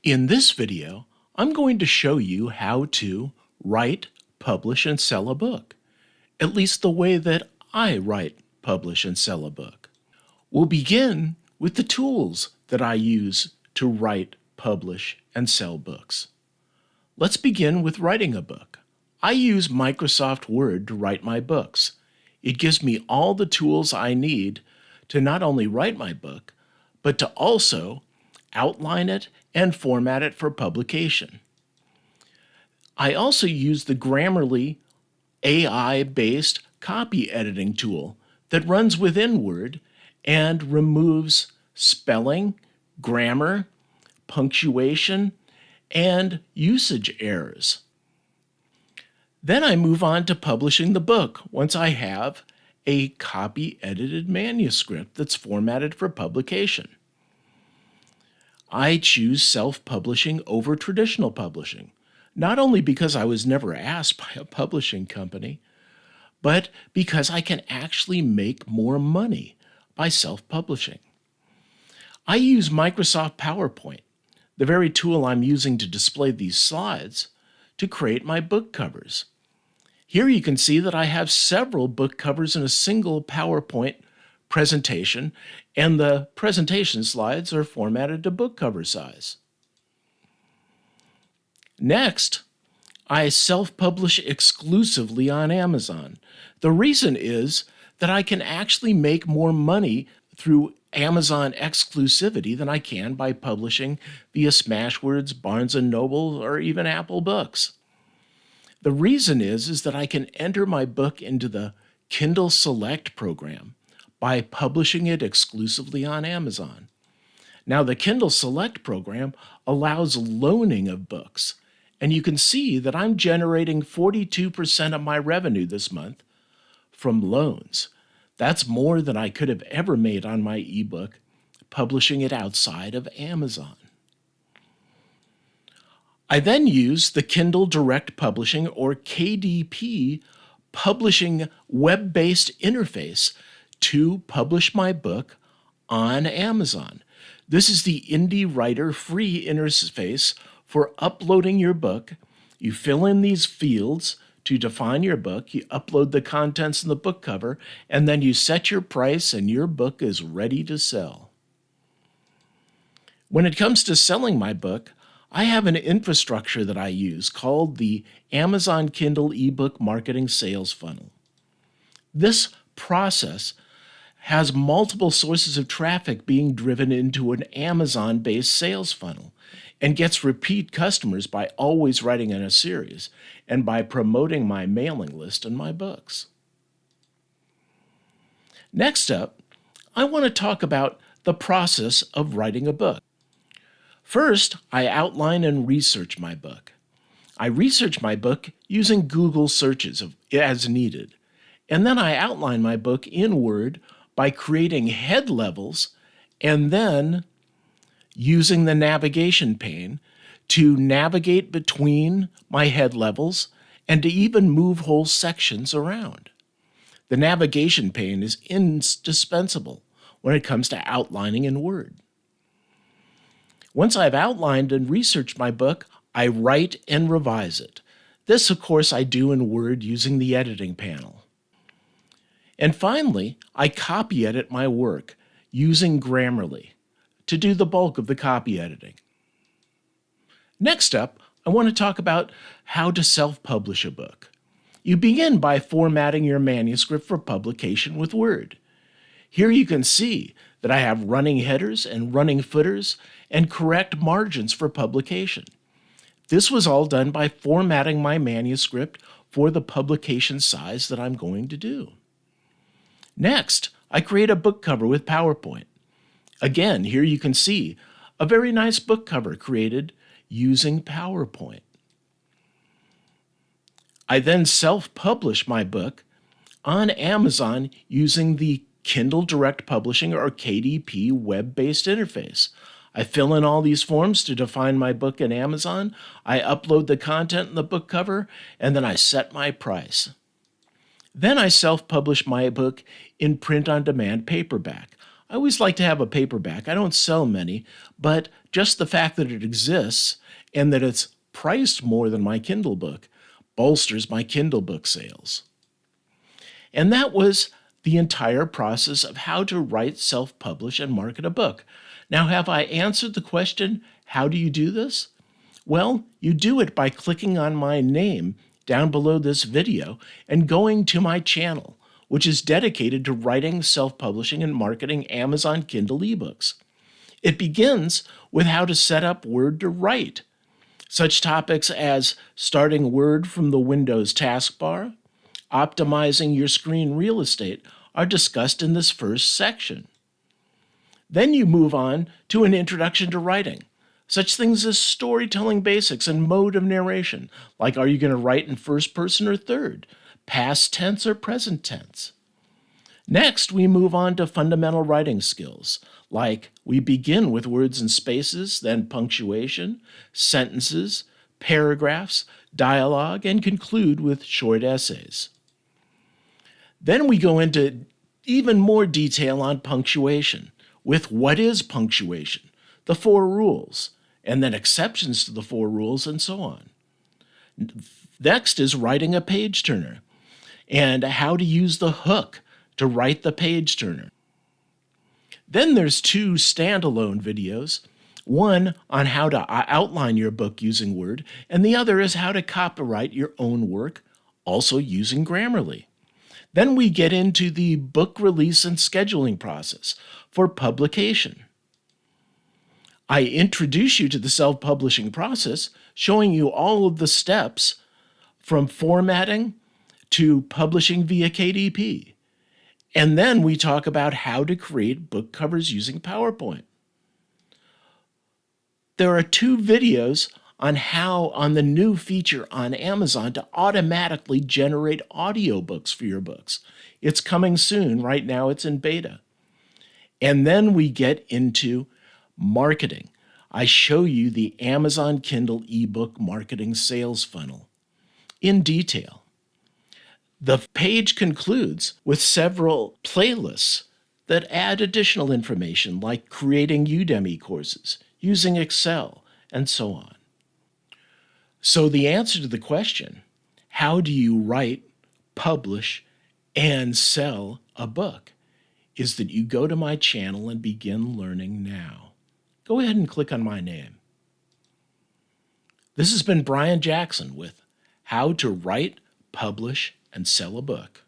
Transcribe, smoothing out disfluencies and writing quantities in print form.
In this video, I'm going to show you how to write, publish, and sell a book. At least the way that I write, publish, and sell a book. We'll begin with the tools that I use to write, publish, and sell books. Let's begin with writing a book. I use Microsoft Word to write my books. It gives me all the tools I need to not only write my book, but to also outline it and format it for publication. I also use the Grammarly AI-based copy editing tool that runs within Word and removes spelling, grammar, punctuation, and usage errors. Then I move on to publishing the book once I have a copy-edited manuscript that's formatted for publication. I choose self-publishing over traditional publishing, not only because I was never asked by a publishing company, but because I can actually make more money by self-publishing. I use Microsoft PowerPoint, the very tool I'm using to display these slides, to create my book covers. Here you can see that I have several book covers in a single PowerPoint presentation, and the presentation slides are formatted to book cover size. Next, I self-publish exclusively on Amazon. The reason is that I can actually make more money through Amazon exclusivity than I can by publishing via Smashwords, Barnes & Noble, or even Apple Books. The reason is that I can enter my book into the Kindle Select program by publishing it exclusively on Amazon. Now, the Kindle Select program allows loaning of books, and you can see that I'm generating 42% of my revenue this month from loans. That's more than I could have ever made on my ebook publishing it outside of Amazon. I then use the Kindle Direct Publishing, or KDP, publishing web-based interface to publish my book on Amazon. This is the Indie Writer free interface for uploading your book. You fill in these fields to define your book, you upload the contents in the book cover, and then you set your price and your book is ready to sell. When it comes to selling my book, I have an infrastructure that I use called the Amazon Kindle eBook Marketing Sales Funnel. This process has multiple sources of traffic being driven into an Amazon-based sales funnel and gets repeat customers by always writing in a series and by promoting my mailing list and my books. Next up, I want to talk about the process of writing a book. First, I outline and research my book. I research my book using Google searches as needed, and then I outline my book in Word by creating head levels and then using the navigation pane to navigate between my head levels and to even move whole sections around. The navigation pane is indispensable when it comes to outlining in Word. Once I've outlined and researched my book, I write and revise it. This, of course, I do in Word using the editing panel. And finally, I copy edit my work using Grammarly to do the bulk of the copy editing. Next up, I want to talk about how to self-publish a book. You begin by formatting your manuscript for publication with Word. Here you can see that I have running headers and running footers and correct margins for publication. This was all done by formatting my manuscript for the publication size that I'm going to do. Next, I create a book cover with PowerPoint. Again, here you can see a very nice book cover created using PowerPoint. I then self-publish my book on Amazon using the Kindle Direct Publishing, or KDP, web-based interface. I fill in all these forms to define my book in Amazon, I upload the content in the book cover, and then I set my price. Then I self-publish my book in print-on-demand paperback. I always like to have a paperback. I don't sell many, but just the fact that it exists and that it's priced more than my Kindle book bolsters my Kindle book sales. And that was the entire process of how to write, self-publish, and market a book. Now, have I answered the question, how do you do this? Well, you do it by clicking on my name down below this video and going to my channel, which is dedicated to writing, self-publishing, and marketing Amazon Kindle ebooks. It begins with how to set up Word to write. Such topics as starting Word from the Windows taskbar, optimizing your screen real estate are discussed in this first section. Then you move on to an introduction to writing. Such things as storytelling basics and mode of narration, like are you going to write in first person or third, past tense or present tense. Next, we move on to fundamental writing skills, like we begin with words and spaces, then punctuation, sentences, paragraphs, dialogue, and conclude with short essays. Then we go into even more detail on punctuation, with what is punctuation, the 4 rules, and then exceptions to the 4 rules, and so on. Next is writing a page turner, and how to use the hook to write the page turner. Then there's 2 standalone videos, one on how to outline your book using Word, and the other is how to copyright your own work, also using Grammarly. Then we get into the book release and scheduling process for publication. I introduce you to the self-publishing process, showing you all of the steps from formatting to publishing via KDP. And then we talk about how to create book covers using PowerPoint. There are 2 videos on the new feature on Amazon to automatically generate audiobooks for your books. It's coming soon. Right now it's in beta. And then we get into marketing. I show you the Amazon Kindle ebook marketing sales funnel in detail. The page concludes with several playlists that add additional information like creating Udemy courses, using Excel, and so on. So the answer to the question, how do you write, publish, and sell a book, is that you go to my channel and begin learning now. Go ahead and click on my name. This has been Brian Jackson with How to Write, Publish, and Sell a Book.